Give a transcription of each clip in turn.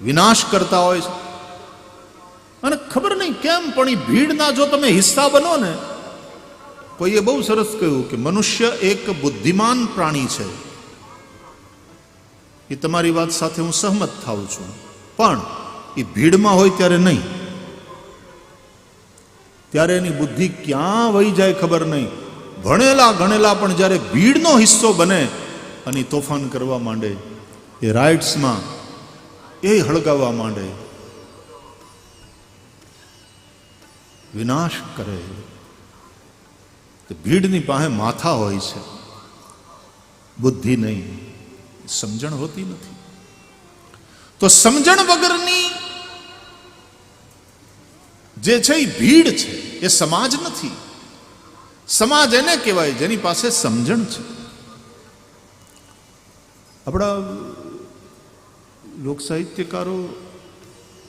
વિનાશ કરતા હોય છે. અને ખબર નહીં કેમ પણ એ ભીડના જો તમે હિસ્સા બનો ને, કોઈએ બહુ સરસ કહ્યું કે મનુષ્ય એક બુદ્ધિમાન પ્રાણી છે. એ તમારી વાત સાથે હું સહમત થાઉં છું, પણ એ ભીડમાં હોય ત્યારે નહીં. ત્યારે એની બુદ્ધિ ક્યાં વહી જાય ખબર નહીં. ભણેલા ગણેલા પણ જ્યારે ભીડનો હિસ્સો બને અને તોફાન કરવા માંડે, એ રાઇટ્સમાં એ હળગાવવા માંડે, વિનાશ કરે. ભીડની પાસે માથા હોય છે, બુદ્ધિ નહીં, સમજણ હોતી નથી. તો સમજણ વગરની જે છે એ ભીડ છે, એ સમાજ નથી. સમાજ એને કહેવાય જેની પાસે સમજણ છે. આપણા લોક સાહિત્યકારો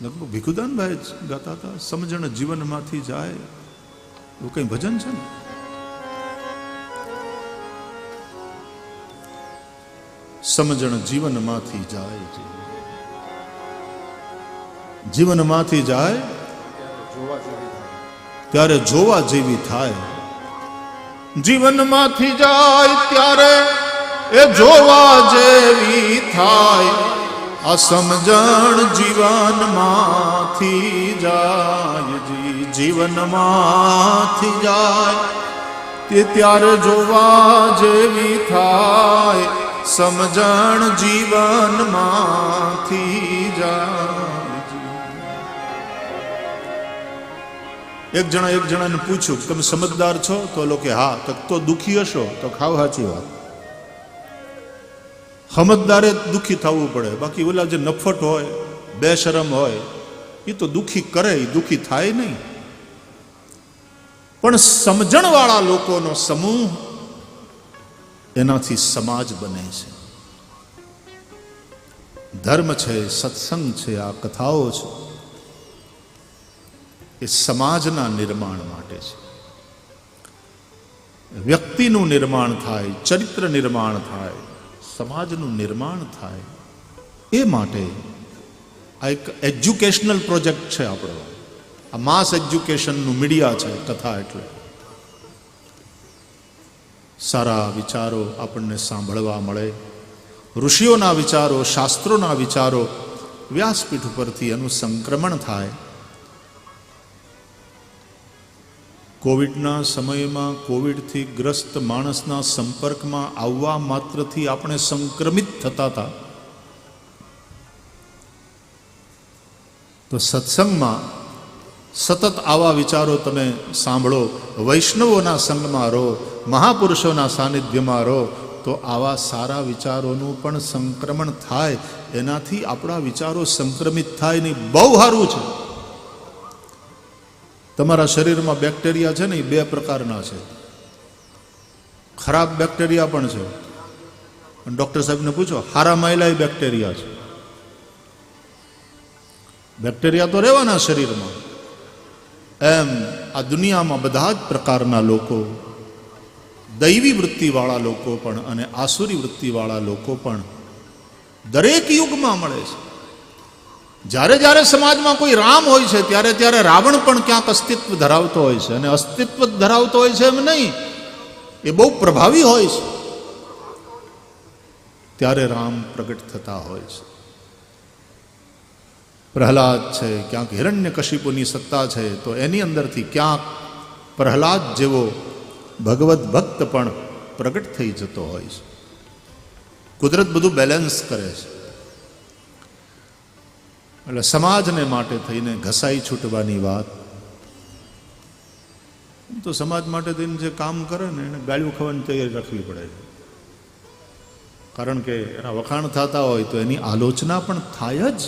લગભગ ભીખુદાનભાઈ ગાતા હતા, સમજણ જીવનમાંથી જાય. એવું કઈ ભજન છે ને, સમજણ જીવનમાંથી જાય, જીવનમાંથી જાય ત્યારે જોવા જેવી થાય. જીવનમાંથી જાય ત્યારે એ જોવા જેવી થાય. આ સમજણ જીવનમાંથી જાય, જીવનમાંથી જાય તે ત્યારે જોવા જેવી થાય. સમજણ જીવનમાંથી જાય. એક જણાને પૂછ્યું તમે સમજદાર છો? તો લોકો હા. તો દુઃખી હશો? તો ખાવ સાચી વાત. સમજદારે દુઃખી થવું પડે, બાકી ઓલા જે નફટ હોય, બેશરમ હોય, એ તો દુઃખી કરે, એ દુઃખી થાય નહીં. પણ સમજણવાળા લોકોનો સમૂહ, એનાથી સમાજ બને છે. ધર્મ છે, સત્સંગ છે, આ કથાઓ છે, એ સમાજના નિર્માણ માટે છે. વ્યક્તિનું નિર્માણ થાય, ચરિત્ર નિર્માણ થાય, સમાજનું નિર્માણ થાય. એ માટે આ એક એજ્યુકેશનલ પ્રોજેક્ટ છે આપણો. આ માસ એજ્યુકેશનનું મીડિયા છે કથા. એટલે સારા વિચારો આપણને સાંભળવા મળે. ઋષિઓના વિચારો, શાસ્ત્રોના વિચારો વ્યાસપીઠ ઉપરથી એનું સંક્રમણ થાય. કોવિડના સમયમાં કોવિડથી ગ્રસ્ત માણસના સંપર્કમાં આવવા માત્રથી આપણે સંક્રમિત થતા હતા. તો સત્સંગમાં સતત આવા વિચારો તમે સાંભળો, વૈષ્ણવોના સંગમાં રહો, મહાપુરુષોના સાનિધ્યમાં રહો, તો આવા સારા વિચારોનું પણ સંક્રમણ થાય. એનાથી આપણા વિચારો સંક્રમિત થાય નહીં. બહુ સારું છે. તમારા શરીરમાં બેક્ટેરિયા છે ને, એ બે પ્રકારના છે. ખરાબ બેક્ટેરિયા પણ છે. ડૉક્ટર સાહેબને પૂછો, હારા માયલા બેક્ટેરિયા છે. બેક્ટેરિયા તો રહેવાના શરીરમાં. એમ આ દુનિયામાં બધા જ પ્રકારના લોકો, દૈવી વૃત્તિવાળા લોકો પણ અને આસુરી વૃત્તિવાળા લોકો પણ દરેક યુગમાં મળે છે. જ્યારે જ્યારે સમાજમાં કોઈ રામ હોય છે, ત્યારે ત્યારે રાવણ પણ ક્યાંક અસ્તિત્વ ધરાવતો હોય છે. અને અસ્તિત્વ ધરાવતો હોય છે એમ નહીં, એ બહુ પ્રભાવી હોય છે. ત્યારે રામ પ્રગટ થતા હોય છે. પ્રહલાદ છે, ક્યાંક હિરણ્યકશિપુની સત્તા છે, તો એની અંદરથી ક્યાંક પ્રહલાદ જેવો ભગવત ભક્ત પણ પ્રગટ થઈ જતો હોય છે. કુદરત બધું બેલેન્સ કરે છે. એટલે સમાજને માટે થઈને ઘસાઈ છૂટવાની વાત, તો સમાજ માટે થઈને જે કામ કરે ને એને ગાળ્યું ખાવાની તૈયારી રાખવી પડે છે. કારણ કે એના વખાણ થતા હોય તો એની આલોચના પણ થાય જ.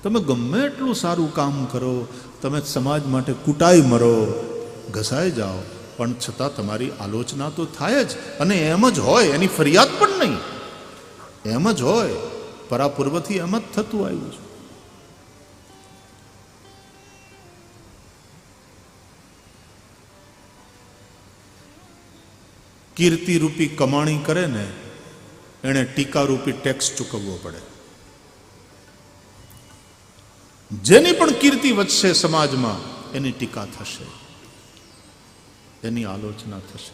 તમે ગમે એટલું સારું કામ કરો, તમે સમાજ માટે કૂટાઈ મરો, ઘસાઈ જાઓ, પણ છતાં તમારી આલોચના તો થાય જ. અને એમ જ હોય, એની ફરિયાદ પણ નહીં, એમ જ હોય. પરાપૂર્વથી એમ જ થતું આવ્યું છે. કીર્તિરૂપી કમાણી કરે ને, એણે ટીકારૂપી ટેક્સ ચૂકવવો પડે. જેની પણ કીર્તિ વધશે સમાજમાં એની ટીકા થશે, એની આલોચના થશે.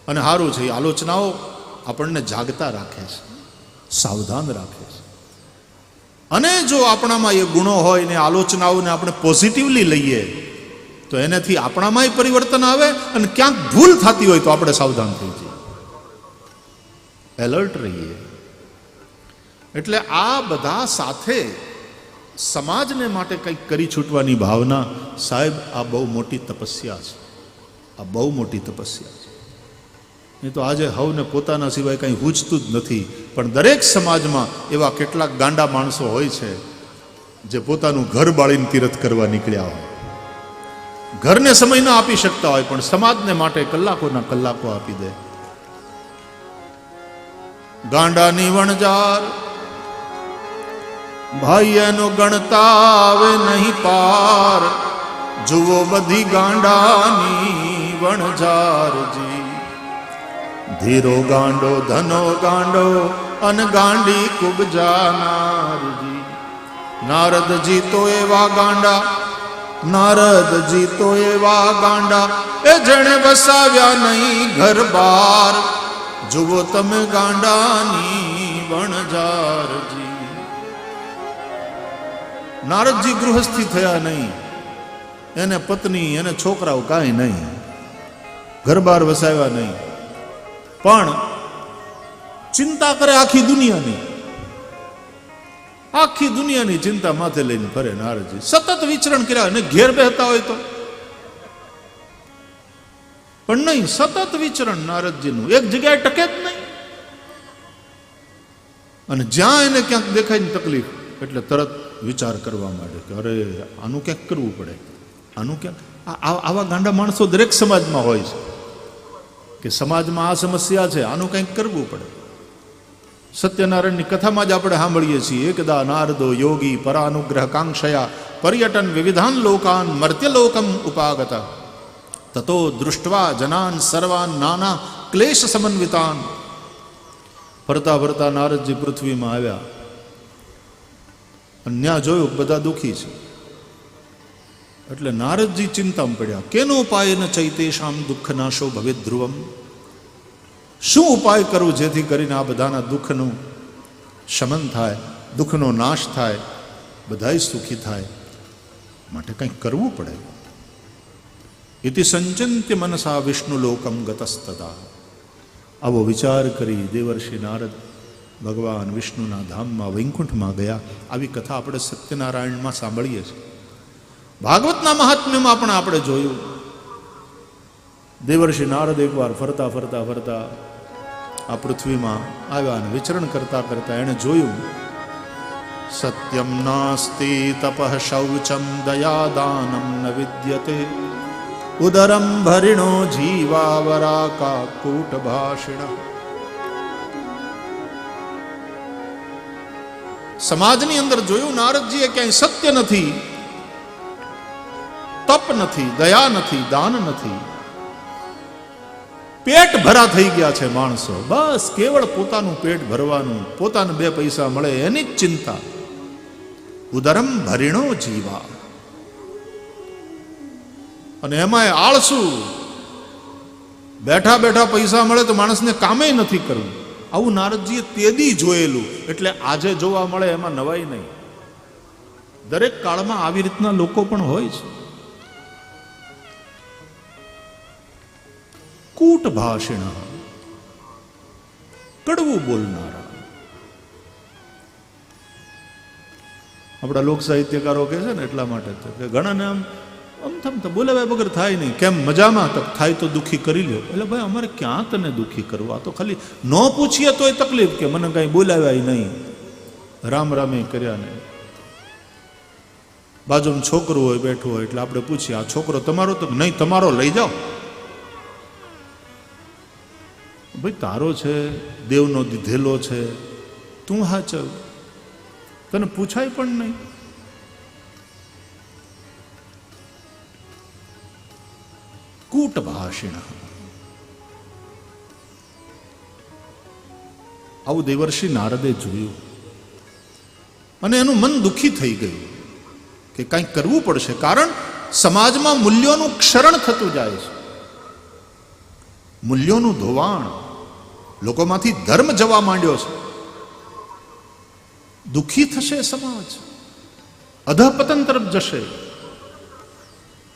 અને સારું છે, એ આલોચનાઓ આપણને જાગતા રાખે છે, સાવધાન રાખે છે. અને જો આપણામાં એ ગુણો હોય ને આલોચનાઓને આપણે પોઝિટિવલી લઈએ તો એનાથી આપણામાંય પરિવર્તન આવે, અને ક્યાંક ભૂલ થતી હોય તો આપણે સાવધાન થઈ જઈએ, એલર્ટ રહીએ. એટલે આ બધા સાથે સમાજને માટે કંઈક કરી છૂટવાની ભાવના, સાહેબ આ બહુ મોટી તપસ્યા છે, આ બહુ મોટી તપસ્યા છે. નહીં તો આજે હવને પોતાના સિવાય કંઈ હૂજતું જ નથી. પણ દરેક સમાજમાં એવા કેટલાક ગાંડા માણસો હોય છે જે પોતાનું ઘર બાળીને તીરથ કરવા નીકળ્યા હોય, ઘરને સમય ના આપી શકતા હોય પણ સમાજને માટે કલાકોના કલાકો આપી દે. ગાંડાની વણજાર ભાઈ એનો ગણતા આવે નહીં પાર, જુઓ બધી ગાંડાની વણજારજી. ધીરો ગાંડો ધનો ગાંડો અને ગાંડી ખૂબ જાનારજી. નારદજી તો એવા ગાંડા, નારદજી તો એવા ગાંડા, એ જેણે વસાવ્યા નહીં ઘર બાર, જુઓ તમે ગાંડાની વણજારજી. નારદજી ગૃહસ્થી થયા નહીં, એને પત્ની એને છોકરાઓ કાંઈ નહીં, ઘર બાર વસાવ્યા નહીં, પણ ચિંતા કરે આખી દુનિયાની, આખી દુનિયાની ચિંતા માથે લઈને ફરે નારદજી. સતત વિચરણ કર્યા, અને ઘેર બેહતા હોય તો પણ નહીં, સતત વિચરણ નારદજીનું, એક જગ્યાએ ટકે જ નહીં. અને જ્યાં એને ક્યાંક દેખાય ને તકલીફ એટલે તરત વિચાર કરવા માંડે કે અરે આનું ક્યાંક કરવું પડે, આનું ક્યાંક. આવા ગાંડા માણસો દરેક સમાજમાં હોય છે કે સમાજમાં આ સમસ્યા છે, આનું કંઈક કરવું પડે. સત્યનારાયણની કથામાં જ આપણે સાંભળીએ છીએ, એકદા નારદો યોગી પરાનુગ્રહ કાંક્ષયા પર્યટન વિવિધાન લોકાન મર્ત્યલોકમ ઉપાગત તતો દૃષ્ટવા જનાન સર્વાન નાના ક્લેશ સમન્વિતાન. ફરતા ફરતા નારદજી પૃથ્વીમાં આવ્યા અને ત્યાં જોયું બધા દુઃખી છે. એટલે નારદજી ચિંતામાં પડ્યા, કેનો ઉપાય ન ચૈતેષામ દુઃખ નાશો ભવે ધ્રુવમ. શું ઉપાય કરવું જેથી કરીને આ બધાના દુઃખનું શમન થાય, દુઃખનો નાશ થાય, બધાય સુખી થાય, માટે કંઈક કરવું પડે. ઇતિ સંચિંત્ય મનસા વિષ્ણુ લોકમ ગતસ્તદા. આવો વિચાર કરી દેવર્ષિ નારદ ભગવાન વિષ્ણુના ધામમાં વૈકુંઠમાં ગયા. આવી કથા આપણે સત્યનારાયણમાં સાંભળીએ છીએ, ભાગવતના મહાત્મ્યમાં પણ આપણે જોયું. દેવર્ષિ નારદ એકવાર ફરતા ફરતા ફરતા આ પૃથ્વીમાં આવ્યા અને વિચરણ કરતા કરતા એણે જોયું, સત્યમ નાસ્તિ તપઃ શૌચમ દયાદાનમ ન વિદ્યતે ઉદરમ ભરિણો જીવાવરા કાકૂટ ભાષિણ. સમાજની અંદર જોયું નારદજીએ ક્યાંય સત્ય નથી, તપ નથી, દયા નથી, દાન નથી. પેટ ભરા થઈ ગયા છે માણસો, બસ કેવળ પોતાનું પેટ ભરવાનું, પોતાને બે પૈસા મળે એની જ ચિંતા. ઉદરમ ભરિણો જીવા. અને એમાંય આળસુ, બેઠા બેઠા પૈસા મળે તો માણસને કામે નથી કરવું. આવું નારદજીએ તેદી જોયેલું, એટલે આજે જોવા મળે એમાં નવાઈ નહીં. દરેક કાળમાં આવી રીતના લોકો પણ હોય છે. કૂટ ભાષિણ, કડવું બોલનારા. આપણા લોક સાહિત્યકારો કહે છે ને એટલા માટે કે ઘણાને આમ થમ તો બોલાવ્યા વગર થાય નહીં. કેમ મજામાં? તો થાય તો દુઃખી કરી લ્યો. એટલે ભાઈ અમારે ક્યાં તને દુઃખી કરવું? આ તો ખાલી ન પૂછીએ તોય તકલીફ કે મને કાંઈ બોલાવ્યા નહીં, રામ રામે કર્યા નહીં. બાજુમાં છોકરું હોય બેઠું હોય એટલે આપણે પૂછીએ, આ છોકરો તમારો? તો નહીં, તમારો લઈ જાઓ. ભાઈ તારો છે, દેવનો દીધેલો છે, તું હાચવ, તને પૂછાય પણ નહીં. કૂટ ભાષિણ. આવું દેવર્ષિ નારદે જોયું. અને એનું મન દુઃખી થઈ ગયું કે કંઈક કરવું પડશે, કારણ સમાજમાં મૂલ્યોનું ક્ષરણ થતું જાય છે, મૂલ્યોનું ધોવાણ, લોકોમાંથી ધર્મ જવા માંડ્યો છે. દુઃખી થશે સમાજ, અધઃપતન તરફ જશે.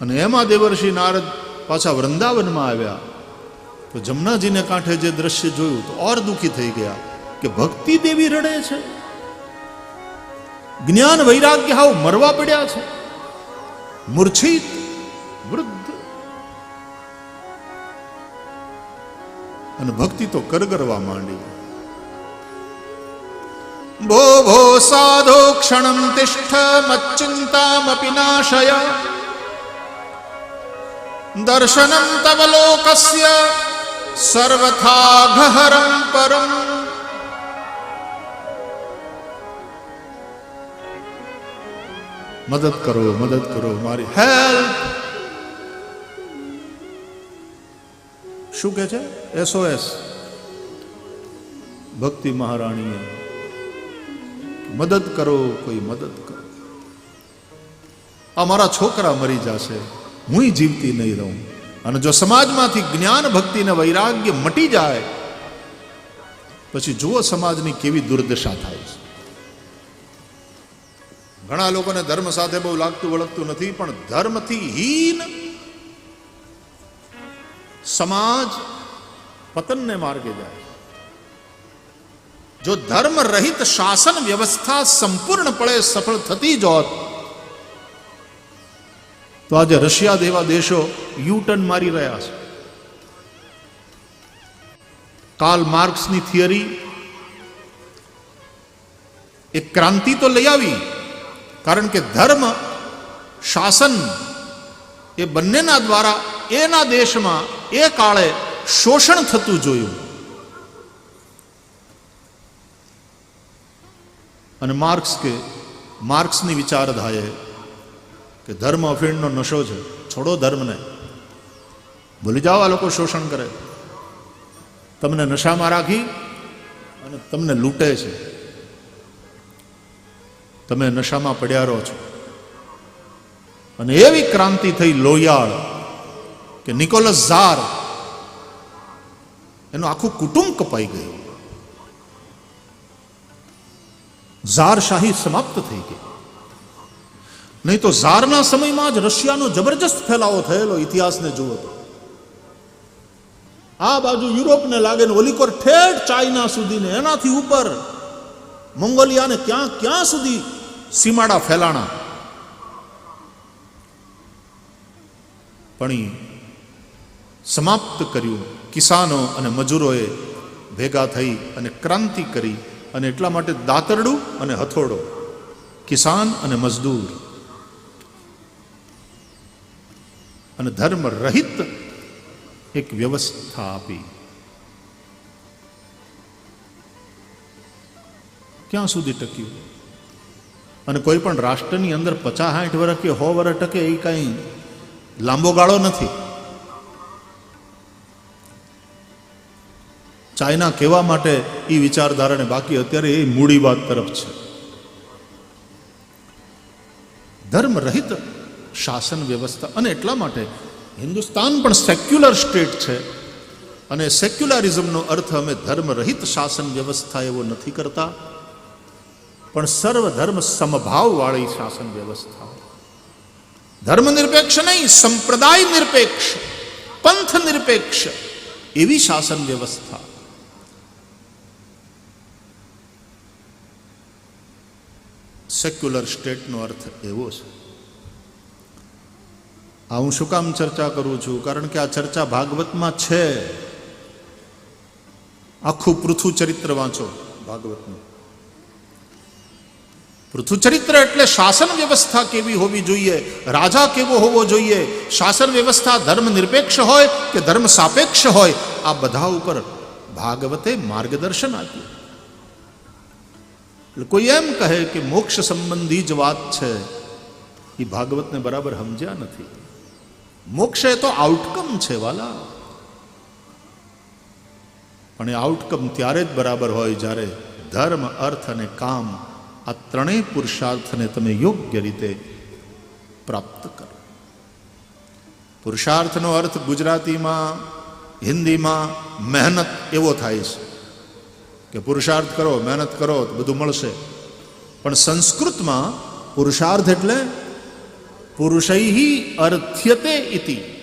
અને એમાં દેવર્ષિ નારદ પાછા વૃંદાવનમાં આવ્યા તો જમનાજીને કાંઠે જે દ્રશ્ય જોયું તો ઓર દુઃખી થઈ ગયા કે ભક્તિ દેવી રડે છે, જ્ઞાન વૈરાગ્ય હાવ મરવા પડ્યા છે, મૂર્છિત વૃદ્ધ, અને ભક્તિ તો કરગરવા માંડી. ભો ભો સાધો ક્ષણમ તિષ્ઠ મચ્ચિંતામપિ નાશય દર્શનમ તવ લોકસ્ય સર્વથા ગહરમ પરમ. મદદ કરો, મારી હેલ્પ. શું કે છે? SOS. ભક્તિ મહારાણીએ મદદ કરો, કોઈ મદદ કરો. આ મારા છોકરા મરી જશે, હું જીવતી નહીં રહું. અને જો સમાજમાંથી જ્ઞાન ભક્તિ ને વૈરાગ્ય મટી જાય પછી જુઓ સમાજની કેવી દુર્દશા થાય છે. ઘણા લોકોને ધર્મ સાથે બહુ લાગતું વળગતું નથી, પણ ધર્મથી હીન સમાજ પતનને માર્ગે જાય. જો ધર્મ રહિત શાસન વ્યવસ્થા સંપૂર્ણપણે સફળ થતી જ હોત તો આજે રશિયા જેવા દેશો યુટર્ન મારી રહ્યા છે. કાર્લ માર્ક્સની થિયરી એક ક્રાંતિ તો લઈ આવી, કારણ કે ધર્મ શાસન એ બંનેના દ્વારા એના દેશમાં એ કાળે શોષણ થતું જોયું. અને માર્ક્સની વિચારધારાએ કે ધર્મ અફીણનો નશો છે, છોડો ધર્મને, ભૂલી જાઓ આ લોકો શોષણ કરે, તમને નશામાં રાખી અને તમને લૂંટે છે, તમે નશામાં પડ્યા રહો છો. અને એવી ક્રાંતિ થઈ લોહિયાળ કે નિકોલસ ઝાર, એનું આખું કુટુંબ કપાઈ ગયું. ઝાર શાહી સમાપ્ત થઈ ગઈ. નહીં તો ઝારના સમયમાં જ રશિયાનો જબરજસ્ત ફેલાવો થયેલો ઇતિહાસને જુઓ તો. આ બાજુ યુરોપને લાગે ને ઓલીકોર ઠેઠ ચાઇના સુધીને, એનાથી ઉપર મંગોલિયાને ક્યાં ક્યાં સુધી સીમાડા ફેલાણા. પણ સમાપ્ત કર્યું કિસાનો અને મજૂરોએ ભેગા થઈ અને ક્રાંતિ કરી. અને એટલા માટે દાતરડું અને હથોડો, કિસાન અને મજદૂર, અને ધર્મ રહિત એક વ્યવસ્થા આપી. ક્યાં સુધી ટક્યું? અને કોઈ પણ રાષ્ટ્રની અંદર 50-60 વર્ષ કે 100 વર્ષ ટકે એ કઈ લાંબો ગાળો નથી. ચાઇના કહેવા માટે એ વિચારધારાને, બાકી અત્યારે એ મૂડી વાત તરફ છે. ધર્મ રહિત શાસન વ્યવસ્થા. અને એટલા માટે હિન્દુસ્તાન પણ સેક્યુલર સ્ટેટ છે. અને સેક્યુલરિઝમનો અર્થ અમે ધર્મ રહિત શાસન વ્યવસ્થા એવો નથી કરતા, પણ સર્વધર્મ સમભાવવાળી શાસન વ્યવસ્થા. ધર્મ નિરપેક્ષ નહીં, સંપ્રદાય નિરપેક્ષ, પંથ નિરપેક્ષ એવી શાસન વ્યવસ્થા. સેક્યુલર સ્ટેટનો અર્થ એવો છે. આ હું શું કામ ચર્ચા કરું છું? કારણ કે આ ચર્ચા ભાગવતમાં છે. આખું પૃથુ ચરિત્ર વાંચો ભાગવતનું. પૃથુ ચરિત્ર એટલે શાસન વ્યવસ્થા કેવી હોવી જોઈએ, રાજા કેવો હોવો જોઈએ, શાસન વ્યવસ્થા ધર્મ નિરપેક્ષ હોય કે ધર્મ સાપેક્ષ હોય, આ બધા ઉપર ભાગવતે માર્ગદર્શન આપ્યું. એટલે કોઈ એમ કહે કે મોક્ષ સંબંધી જ વાત છે, એ ભાગવતને બરાબર સમજ્યા નથી. મોક્ષ એ તો આઉટકમ છે વાલા. પણ એ આઉટકમ ત્યારે જ બરાબર હોય જ્યારે ધર્મ, અર્થ અને કામ આ ત્રણેય પુરુષાર્થને તમે યોગ્ય રીતે પ્રાપ્ત કરો. પુરુષાર્થનો અર્થ ગુજરાતીમાં, હિન્દીમાં મહેનત એવો થાય છે કે પુરુષાર્થ કરો, મહેનત કરો તો બધું મળશે. પણ સંસ્કૃતમાં પુરુષાર્થ એટલે પુરુષૈ અર્થ્યતે ઇતિ.